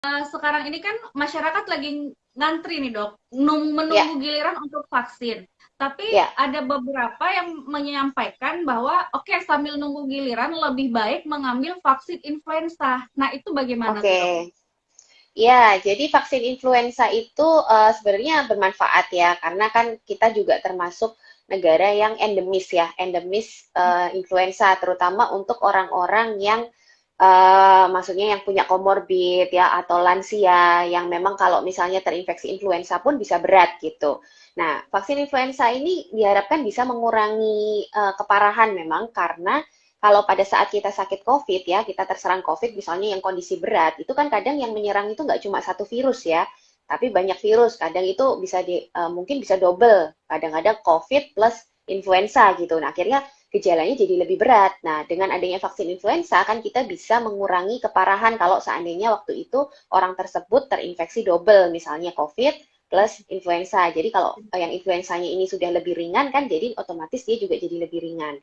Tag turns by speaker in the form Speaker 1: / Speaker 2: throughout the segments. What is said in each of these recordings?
Speaker 1: sekarang ini kan masyarakat lagi ngantri nih dok,
Speaker 2: Ya,
Speaker 1: menunggu giliran untuk vaksin. Tapi
Speaker 2: ya,
Speaker 1: ada beberapa yang menyampaikan bahwa oke, sambil nunggu giliran lebih baik mengambil vaksin influenza. Nah itu bagaimana tuh dok?
Speaker 2: oke. Ya, jadi vaksin influenza itu sebenarnya bermanfaat ya, karena kan kita juga termasuk negara yang endemis ya, endemis influenza, terutama untuk orang-orang yang maksudnya yang punya komorbid ya, atau lansia yang memang kalau misalnya terinfeksi influenza pun bisa berat gitu. Nah, vaksin influenza ini diharapkan bisa mengurangi keparahan memang karena kalau pada saat kita sakit COVID ya, kita terserang COVID misalnya yang kondisi berat, itu kan kadang yang menyerang itu nggak cuma satu virus ya, tapi banyak virus. Kadang itu bisa mungkin bisa double, kadang-kadang COVID plus influenza gitu. Nah, akhirnya gejalanya jadi lebih berat. Nah, dengan adanya vaksin influenza kan kita bisa mengurangi keparahan kalau seandainya waktu itu orang tersebut terinfeksi double, misalnya COVID plus influenza. Jadi kalau yang influenzanya ini sudah lebih ringan kan, jadi otomatis dia juga jadi lebih ringan.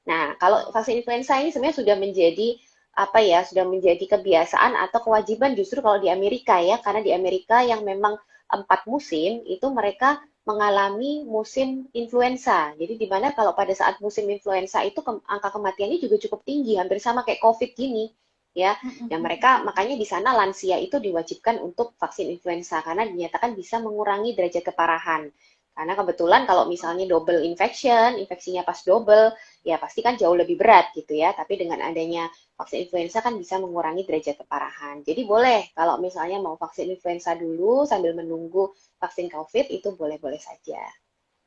Speaker 2: Nah, kalau vaksin influenza ini sebenarnya sudah menjadi apa ya, sudah menjadi kebiasaan atau kewajiban justru kalau di Amerika ya, karena di Amerika yang memang 4 musim itu mereka mengalami musim influenza. Jadi di mana kalau pada saat musim influenza itu angka kematiannya juga cukup tinggi, hampir sama kayak COVID gini, ya. Dan mereka makanya di sana lansia itu diwajibkan untuk vaksin influenza karena dinyatakan bisa mengurangi derajat keparahan. Karena kebetulan kalau misalnya double infection, infeksinya pas double, ya pasti kan jauh lebih berat gitu ya. Tapi dengan adanya vaksin influenza kan bisa mengurangi derajat keparahan. Jadi boleh kalau misalnya mau vaksin influenza dulu sambil menunggu vaksin COVID itu boleh-boleh saja.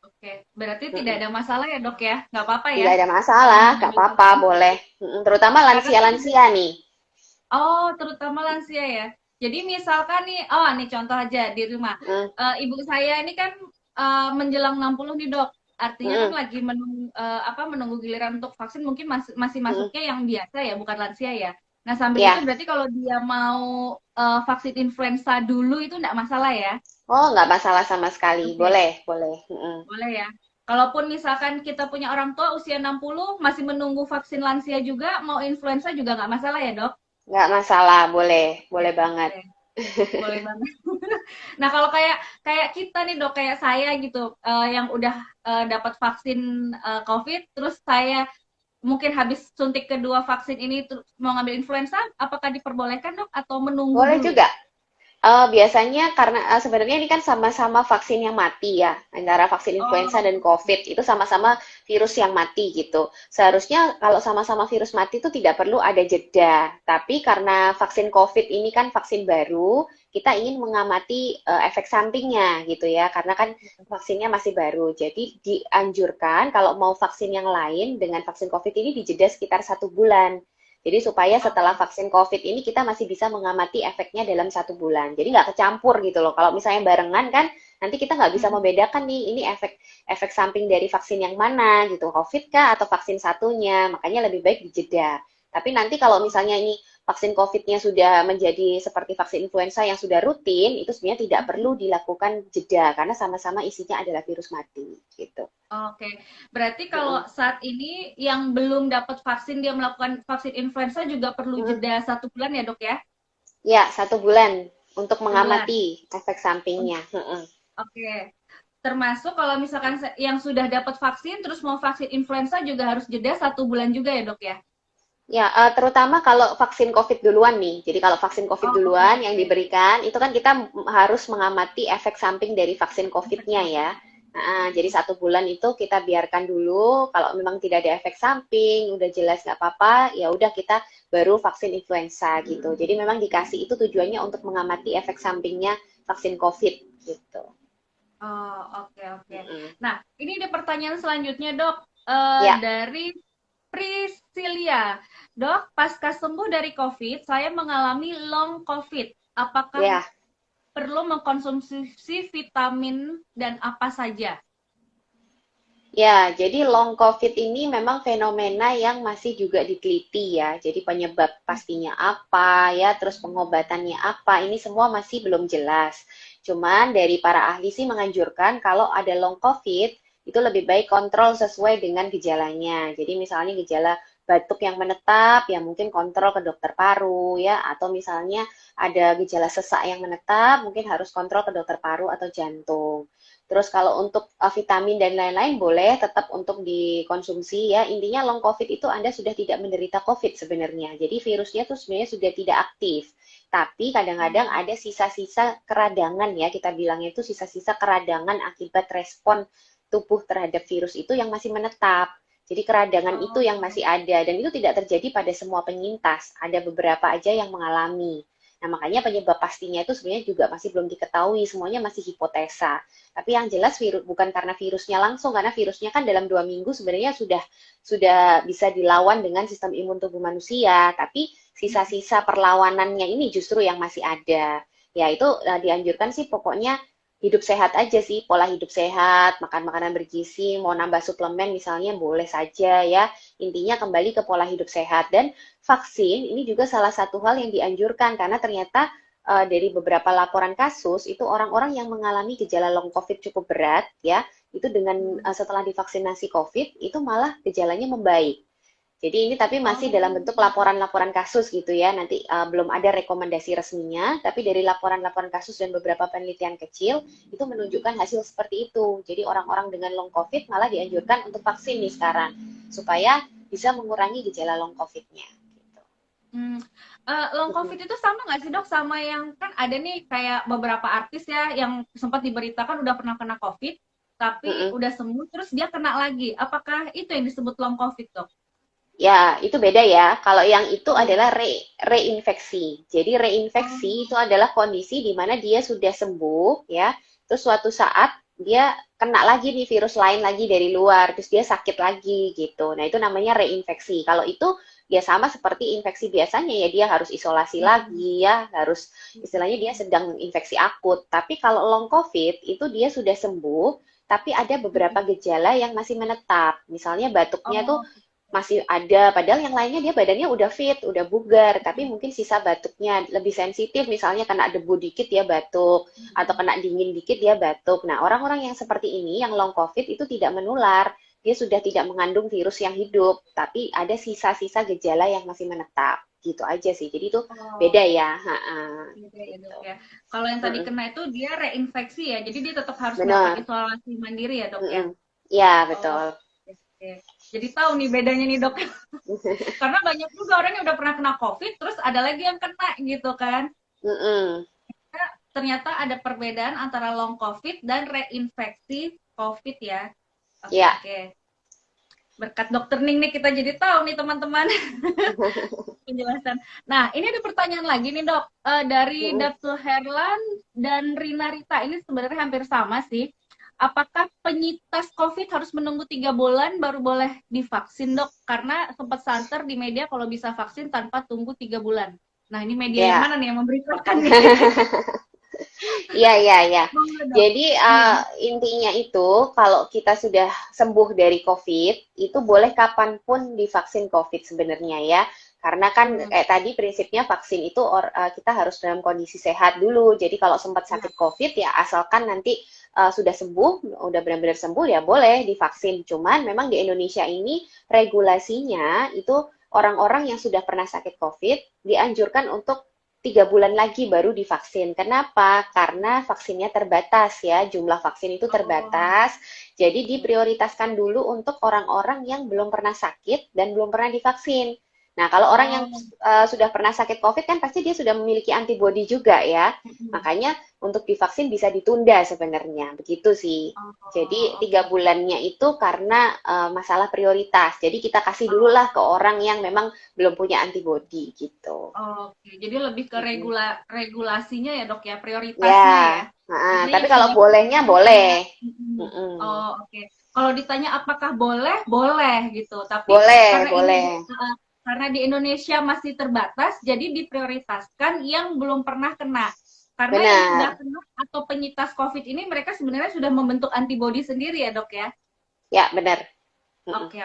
Speaker 1: Oke, berarti tidak
Speaker 2: Mm-mm.
Speaker 1: ada masalah ya dok ya, nggak apa-apa ya
Speaker 2: Nggak ada
Speaker 1: kalau
Speaker 2: masalah, nggak
Speaker 1: mengambil
Speaker 2: apa-apa,
Speaker 1: vaksin.
Speaker 2: boleh. Mm-mm. Terutama
Speaker 1: Karena kan udah,
Speaker 2: lansia-lansia nih.
Speaker 1: oh terutama lansia ya. Jadi misalkan nih, oh nih contoh aja di rumah,
Speaker 2: Mm,
Speaker 1: ibu saya ini kan menjelang 60 nih dok. Artinya kan
Speaker 2: mm-mm,
Speaker 1: lagi menunggu giliran untuk vaksin mungkin masih masih
Speaker 2: mm-mm.
Speaker 1: masuknya yang biasa ya, bukan lansia ya. Nah sambil itu
Speaker 2: Ya,
Speaker 1: berarti kalau dia mau vaksin influenza dulu itu enggak masalah ya?
Speaker 2: oh nggak masalah sama sekali,
Speaker 1: Oke.
Speaker 2: boleh, boleh. Mm-mm.
Speaker 1: Boleh ya. Kalaupun misalkan kita punya orang tua usia 60 masih menunggu vaksin lansia juga, mau influenza juga nggak masalah ya, Dok?
Speaker 2: Nggak masalah, boleh,
Speaker 1: Oke,
Speaker 2: boleh banget.
Speaker 1: oke. Boleh banget. Nah, kalau kayak kayak kita nih, Dok, kayak saya gitu, yang udah dapat vaksin COVID, terus saya mungkin habis suntik kedua vaksin ini terus mau ngambil influenza, apakah diperbolehkan, Dok, atau menunggu
Speaker 2: Boleh
Speaker 1: dulu?
Speaker 2: juga. Biasanya karena sebenarnya ini kan sama-sama vaksin yang mati ya, antara vaksin influenza dan
Speaker 1: Oh,
Speaker 2: COVID itu sama-sama virus yang mati gitu. Seharusnya kalau sama-sama virus mati itu tidak perlu ada jeda. Tapi karena vaksin COVID ini kan vaksin baru, kita ingin mengamati efek sampingnya gitu ya, karena kan vaksinnya masih baru. Jadi dianjurkan kalau mau vaksin yang lain dengan vaksin COVID ini dijeda sekitar 1 bulan. Jadi supaya setelah
Speaker 1: oke.
Speaker 2: vaksin COVID ini kita masih bisa mengamati efeknya dalam 1 bulan. Jadi nggak kecampur gitu loh. Kalau misalnya barengan kan nanti kita nggak bisa
Speaker 1: Mm-mm.
Speaker 2: membedakan nih ini efek efek samping dari vaksin yang mana gitu, COVID kah atau vaksin satunya. Makanya lebih baik dijeda. Tapi nanti kalau misalnya ini vaksin COVID-nya sudah menjadi seperti vaksin influenza yang sudah rutin, itu sebenarnya tidak perlu dilakukan jeda karena sama-sama isinya adalah virus mati gitu.
Speaker 1: Oke, berarti kalau
Speaker 2: Mm-mm.
Speaker 1: saat ini yang belum dapat vaksin, dia melakukan vaksin influenza juga perlu
Speaker 2: Mm-mm.
Speaker 1: jeda 1 bulan ya dok ya?
Speaker 2: Ya, 1 bulan untuk
Speaker 1: 1 bulan.
Speaker 2: mengamati efek sampingnya. Mm-mm.
Speaker 1: Oke, termasuk kalau misalkan yang sudah dapat vaksin, terus mau vaksin influenza juga harus jeda 1 bulan juga ya dok ya?
Speaker 2: Ya, terutama kalau vaksin COVID duluan nih. Jadi kalau vaksin COVID
Speaker 1: Oh oke
Speaker 2: duluan yang
Speaker 1: oke.
Speaker 2: diberikan, itu kan kita harus mengamati efek samping dari vaksin
Speaker 1: Efek
Speaker 2: COVID-nya ya.
Speaker 1: samping.
Speaker 2: Jadi 1 bulan itu kita biarkan dulu. Kalau memang tidak ada efek samping, udah jelas nggak apa-apa, ya udah kita baru vaksin influenza gitu. Jadi memang dikasih itu tujuannya untuk mengamati efek sampingnya vaksin COVID gitu.
Speaker 1: Oh oke oke.
Speaker 2: Mm-mm.
Speaker 1: Nah ini ada pertanyaan selanjutnya dok.
Speaker 2: Ya,
Speaker 1: Dari Priscilia, dok, pasca sembuh dari COVID, saya mengalami long COVID. Apakah
Speaker 2: ya.
Speaker 1: perlu mengkonsumsi vitamin dan apa saja?
Speaker 2: Ya, jadi long COVID ini memang fenomena yang masih juga diteliti ya. Jadi penyebab pastinya apa ya, terus pengobatannya apa, ini semua masih belum jelas. Cuman dari para ahli sih menganjurkan kalau ada long COVID, itu lebih baik kontrol sesuai dengan gejalanya. Jadi misalnya gejala batuk yang menetap, ya mungkin kontrol ke dokter paru ya, atau misalnya ada gejala sesak yang menetap, mungkin harus kontrol ke dokter paru atau jantung. Terus kalau untuk vitamin dan lain-lain boleh tetap untuk dikonsumsi ya. Intinya long COVID itu Anda sudah tidak menderita COVID sebenarnya. Jadi virusnya tuh sebenarnya sudah tidak aktif. Tapi kadang-kadang ada sisa-sisa keradangan ya, kita bilangnya itu sisa-sisa keradangan akibat respon tubuh terhadap virus itu yang masih menetap. Jadi keradangan itu yang masih ada dan itu tidak terjadi pada semua penyintas. Ada beberapa aja yang mengalami. Nah, makanya penyebab pastinya itu sebenarnya juga masih belum diketahui, semuanya masih hipotesa. Tapi yang jelas virus bukan karena virusnya langsung, karena virusnya kan dalam 2 minggu sebenarnya sudah bisa dilawan dengan sistem imun tubuh manusia. Tapi sisa-sisa perlawanannya ini justru yang masih ada. Ya itu dianjurkan sih pokoknya hidup sehat aja sih, pola hidup sehat, makan makanan bergizi, mau nambah suplemen misalnya boleh saja ya. Intinya kembali ke pola hidup sehat dan vaksin ini juga salah satu hal yang dianjurkan karena ternyata dari beberapa laporan kasus itu orang-orang yang mengalami gejala long COVID cukup berat ya, itu dengan setelah divaksinasi COVID itu malah gejalanya membaik. Jadi ini tapi masih dalam bentuk laporan-laporan kasus gitu ya. Nanti belum ada rekomendasi resminya, tapi dari laporan-laporan kasus dan beberapa penelitian kecil itu menunjukkan hasil seperti itu. Jadi orang-orang dengan long COVID malah dianjurkan untuk vaksin nih sekarang supaya bisa mengurangi gejala long COVID-nya. Gitu.
Speaker 1: Long COVID itu sama nggak sih dok sama yang kan ada nih kayak beberapa artis ya yang sempat diberitakan udah pernah kena COVID tapi udah sembuh terus dia kena lagi. Apakah itu yang disebut long COVID dok?
Speaker 2: Ya, itu beda ya. Kalau yang itu adalah reinfeksi. Jadi reinfeksi itu adalah kondisi di mana dia sudah sembuh ya, terus suatu saat dia kena lagi nih virus lain lagi dari luar, terus dia sakit lagi gitu. Nah, itu namanya reinfeksi. Kalau itu ya sama seperti infeksi biasanya ya, dia harus isolasi lagi ya, harus istilahnya dia sedang infeksi akut. Tapi kalau long COVID itu dia sudah sembuh, tapi ada beberapa gejala yang masih menetap. Misalnya batuknya tuh masih ada, padahal yang lainnya dia badannya udah fit, udah bugar, tapi mungkin sisa batuknya lebih sensitif, misalnya kena debu dikit dia batuk, atau kena dingin dikit dia batuk. Nah, orang-orang yang seperti ini, yang long COVID itu tidak menular, dia sudah tidak mengandung virus yang hidup, tapi ada sisa-sisa gejala yang masih menetap, gitu aja sih. Jadi itu beda ya.
Speaker 1: Gitu. Ya. Kalau yang tadi kena itu dia reinfeksi ya, jadi dia tetap harus melakukan isolasi mandiri ya dok ya?
Speaker 2: Ya, betul.
Speaker 1: Oke. Jadi tahu nih bedanya nih dok. Karena banyak juga orang yang udah pernah kena COVID, terus ada lagi yang kena gitu kan. Ternyata ada perbedaan antara long COVID dan reinfeksi COVID ya. Oke. Berkat dokter Ning nih kita jadi tahu nih teman-teman penjelasan. Nah ini ada pertanyaan lagi nih dok. Dari Dapsul Herlan dan Rina Rita, ini sebenarnya hampir sama sih. Apakah penyintas COVID harus menunggu 3 bulan baru boleh divaksin dok? Karena sempat santer di media kalau bisa vaksin tanpa tunggu 3 bulan. Nah ini media yang mana nih yang memberitakan nih?
Speaker 2: Iya. Jadi intinya itu kalau kita sudah sembuh dari COVID, itu boleh kapanpun divaksin COVID sebenarnya ya. Karena kan tadi prinsipnya vaksin itu kita harus dalam kondisi sehat dulu. Jadi kalau sempat sakit COVID ya asalkan nanti sudah sembuh, udah benar-benar sembuh ya boleh divaksin. Cuman memang di Indonesia ini regulasinya itu orang-orang yang sudah pernah sakit COVID dianjurkan untuk 3 bulan lagi baru divaksin. Kenapa? Karena vaksinnya terbatas ya, jumlah vaksin itu terbatas. Jadi diprioritaskan dulu untuk orang-orang yang belum pernah sakit dan belum pernah divaksin. Nah, kalau orang yang sudah pernah sakit COVID kan pasti dia sudah memiliki antibodi juga ya. Makanya untuk divaksin bisa ditunda sebenarnya, begitu sih. Jadi 3 bulannya itu karena masalah prioritas. Jadi kita kasih dulu lah ke orang yang memang belum punya antibodi gitu.
Speaker 1: Oke, jadi lebih ke regulasinya ya dok ya, prioritasnya ya.
Speaker 2: Tapi kalau bolehnya boleh.
Speaker 1: Oke. Kalau ditanya apakah boleh, boleh gitu. Tapi
Speaker 2: boleh.
Speaker 1: Karena di Indonesia masih terbatas, jadi diprioritaskan yang belum pernah kena. Karena yang sudah kena atau penyintas COVID ini mereka sebenarnya sudah membentuk antibodi sendiri ya dok ya?
Speaker 2: Ya, benar.
Speaker 1: Oke.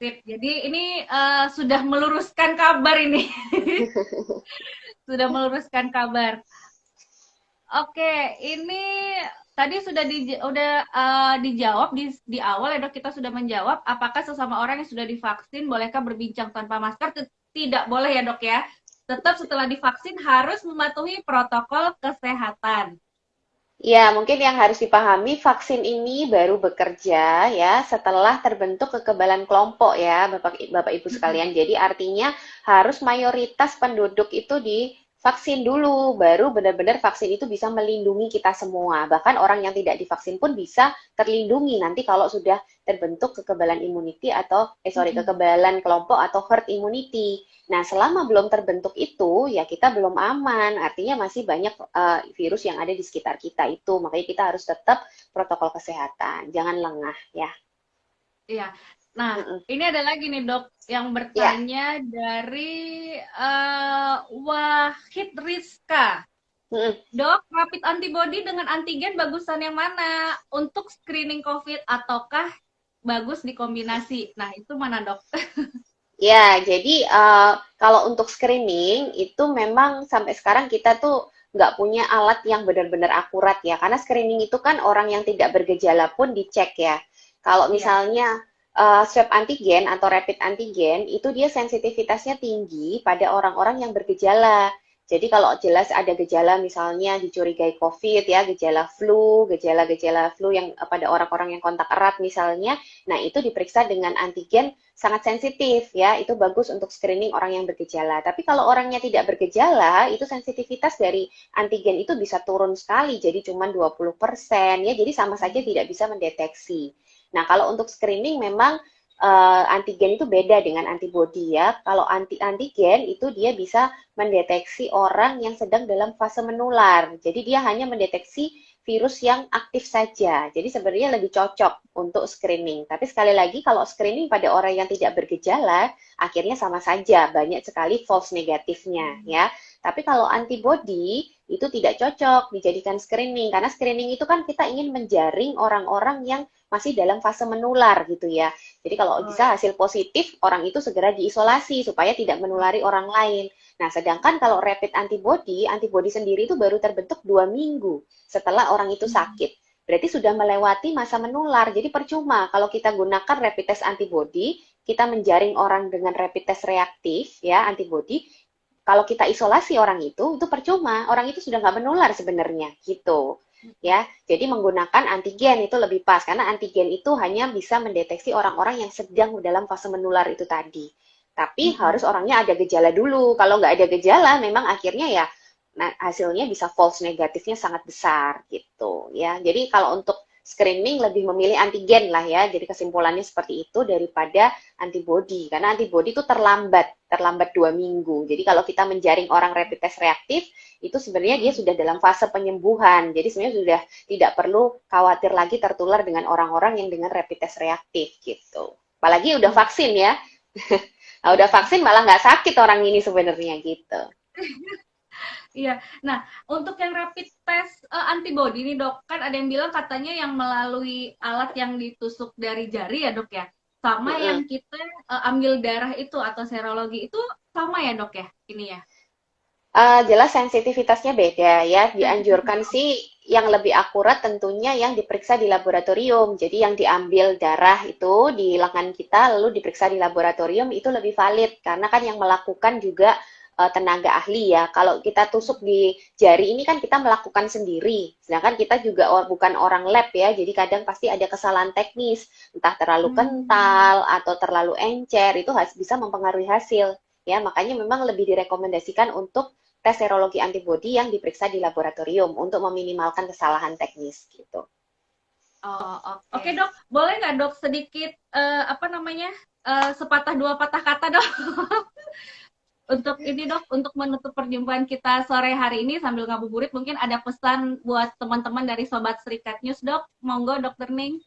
Speaker 1: Sip. Jadi ini sudah meluruskan kabar ini. Sudah meluruskan kabar. Oke, ini tadi sudah dijawab di awal ya dok, kita sudah menjawab apakah sesama orang yang sudah divaksin bolehkah berbincang tanpa masker? Tidak boleh ya dok ya. Tetap setelah divaksin harus mematuhi protokol kesehatan.
Speaker 2: Ya, mungkin yang harus dipahami vaksin ini baru bekerja ya setelah terbentuk kekebalan kelompok ya, Bapak Ibu sekalian. Jadi artinya harus mayoritas penduduk itu divaksin dulu, baru benar-benar vaksin itu bisa melindungi kita semua. Bahkan orang yang tidak divaksin pun bisa terlindungi nanti kalau sudah terbentuk kekebalan immunity atau kekebalan kelompok atau herd immunity. Nah, selama belum terbentuk itu, ya kita belum aman. Artinya masih banyak virus yang ada di sekitar kita itu. Makanya kita harus tetap protokol kesehatan. Jangan lengah, ya.
Speaker 1: Iya. Nah,
Speaker 2: Mm-mm.
Speaker 1: ini ada lagi nih dok yang
Speaker 2: Ya,
Speaker 1: bertanya dari Wahid Rizka.
Speaker 2: mm-mm.
Speaker 1: Dok, rapid antibody dengan antigen bagusan yang mana? Untuk screening COVID ataukah bagus dikombinasi? Nah, itu mana dok?
Speaker 2: Ya, jadi kalau untuk screening itu memang sampai sekarang kita tuh nggak punya alat yang benar-benar akurat ya. Karena screening itu kan orang yang tidak bergejala pun dicek ya. Kalau
Speaker 1: Iya.
Speaker 2: misalnya swab antigen atau rapid antigen itu dia sensitivitasnya tinggi pada orang-orang yang bergejala. Jadi kalau jelas ada gejala misalnya dicurigai COVID ya, gejala flu, gejala-gejala flu yang pada orang-orang yang kontak erat misalnya, nah itu diperiksa dengan antigen sangat sensitif ya, itu bagus untuk screening orang yang bergejala. Tapi kalau orangnya tidak bergejala, itu sensitivitas dari antigen itu bisa turun sekali, jadi cuma 20% ya, jadi sama saja tidak bisa mendeteksi. Nah, kalau untuk screening memang antigen itu beda dengan antibody ya. Kalau antigen itu dia bisa mendeteksi orang yang sedang dalam fase menular. Jadi dia hanya mendeteksi virus yang aktif saja. Jadi sebenarnya lebih cocok untuk screening. Tapi sekali lagi kalau screening pada orang yang tidak bergejala, akhirnya sama saja, banyak sekali false negatifnya ya. Tapi kalau antibody itu tidak cocok dijadikan screening karena screening itu kan kita ingin menjaring orang-orang yang masih dalam fase menular gitu ya. Jadi kalau
Speaker 1: Oh,
Speaker 2: bisa hasil positif, orang itu segera diisolasi supaya tidak menulari orang lain. Nah, sedangkan kalau rapid antibody, antibody sendiri itu baru terbentuk 2 minggu setelah orang itu sakit. Berarti sudah melewati masa menular. Jadi percuma kalau kita gunakan rapid test antibody, kita menjaring orang dengan rapid test reaktif, ya antibody. Kalau kita isolasi orang itu percuma. Orang itu sudah nggak menular sebenarnya, gitu. Ya, jadi menggunakan antigen itu lebih pas karena antigen itu hanya bisa mendeteksi orang-orang yang sedang dalam fase menular itu tadi. Tapi harus orangnya ada gejala dulu. Kalau nggak ada gejala, memang akhirnya ya nah, hasilnya bisa false negatifnya sangat besar gitu ya. Jadi kalau untuk screening lebih memilih antigen lah ya. Jadi kesimpulannya seperti itu daripada antibody. Karena antibody itu terlambat 2 minggu. Jadi kalau kita menjaring orang rapid test reaktif, itu sebenarnya dia sudah dalam fase penyembuhan. Jadi sebenarnya sudah tidak perlu khawatir lagi tertular dengan orang-orang yang dengan rapid test reaktif gitu. Apalagi udah vaksin ya. Nah, udah vaksin malah nggak sakit orang ini sebenarnya gitu.
Speaker 1: iya. Nah, untuk yang rapid test antibody nih dok, kan ada yang bilang katanya yang melalui alat yang ditusuk dari jari ya dok ya, sama
Speaker 2: Mm-mm.
Speaker 1: yang kita ambil darah itu atau serologi itu sama ya dok ya, ini ya.
Speaker 2: Jelas sensitivitasnya beda ya. Dianjurkan
Speaker 1: Sensitivitas.
Speaker 2: sih yang lebih akurat tentunya yang diperiksa di laboratorium. Jadi yang diambil darah itu di lengan kita lalu diperiksa di laboratorium itu lebih valid karena kan yang melakukan juga tenaga ahli ya. Kalau kita tusuk di jari ini kan kita melakukan sendiri. Sedangkan kita juga bukan orang lab ya. Jadi kadang pasti ada kesalahan teknis, entah terlalu
Speaker 1: Hmm.
Speaker 2: kental atau terlalu encer itu bisa mempengaruhi hasil. Ya, makanya memang lebih direkomendasikan untuk tes serologi antibody yang diperiksa di laboratorium untuk meminimalkan kesalahan teknis gitu.
Speaker 1: Oh, oke dok, boleh nggak dok sedikit apa namanya sepatah dua patah kata dok untuk ini dok, untuk menutup perjumpaan kita sore hari ini sambil ngabuburit, mungkin ada pesan buat teman-teman dari Sobat Serikat News dok, monggo dokter Ning.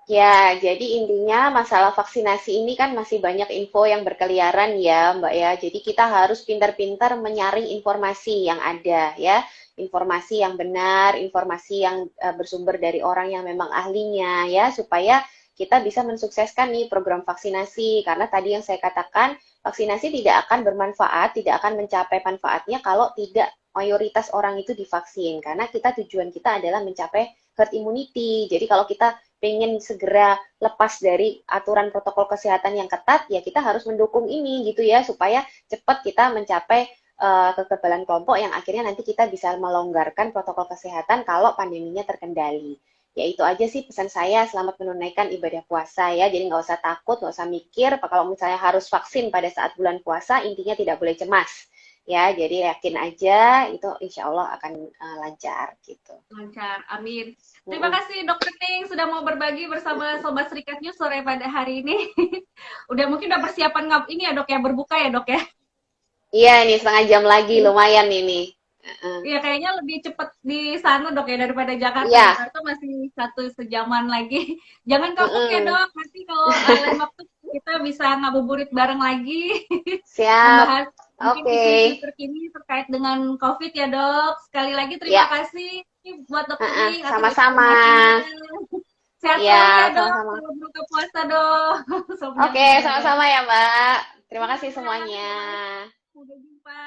Speaker 2: Ya, jadi intinya masalah vaksinasi ini kan masih banyak info yang berkeliaran ya, Mbak ya. Jadi kita harus pintar-pintar menyaring informasi yang ada ya. Informasi yang benar, informasi yang bersumber dari orang yang memang ahlinya ya, supaya kita bisa mensukseskan nih program vaksinasi. Karena tadi yang saya katakan, vaksinasi tidak akan bermanfaat, tidak akan mencapai manfaatnya kalau tidak mayoritas orang itu divaksin karena tujuan kita adalah mencapai herd immunity. Jadi kalau kita pengen segera lepas dari aturan protokol kesehatan yang ketat, ya kita harus mendukung ini gitu ya supaya cepat kita mencapai kekebalan kelompok yang akhirnya nanti kita bisa melonggarkan protokol kesehatan kalau pandeminya terkendali. Ya itu aja sih pesan saya, selamat menunaikan ibadah puasa ya. Jadi nggak usah takut, nggak usah mikir. Kalau misalnya harus vaksin pada saat bulan puasa, intinya tidak boleh cemas. Ya, jadi yakin aja itu insya Allah akan lancar gitu.
Speaker 1: Lancar, amin. Terima
Speaker 2: Mm-mm.
Speaker 1: kasih Dokter Ning sudah mau berbagi bersama Sobat Serikat News sore pada hari ini. Udah persiapan ini ya dok ya, berbuka ya dok ya.
Speaker 2: Iya nih setengah jam lagi, lumayan ini.
Speaker 1: Iya kayaknya lebih cepat di sana dok ya daripada Jakarta.
Speaker 2: Iya,
Speaker 1: Jakarta masih 1 sejaman lagi. Jangan kapok ya
Speaker 2: mm-mm.
Speaker 1: dok. Nanti kalau lain waktu kita bisa ngabuburit bareng lagi.
Speaker 2: Siap.
Speaker 1: Membahas mungkin
Speaker 2: Oke.
Speaker 1: isu-isu terkini terkait dengan COVID ya dok. Sekali lagi terima
Speaker 2: Ya,
Speaker 1: kasih buat Dokter Ning atas
Speaker 2: sama-sama.
Speaker 1: informasinya. Sehat
Speaker 2: Iya,
Speaker 1: selalu ya dok.
Speaker 2: sama-sama.
Speaker 1: Selamat berbuka puasa dok. Selamat
Speaker 2: Oke,
Speaker 1: menyambut ibadah.
Speaker 2: sama-sama ya, Mbak. Terima kasih
Speaker 1: Iya,
Speaker 2: semuanya.
Speaker 1: sampai jumpa.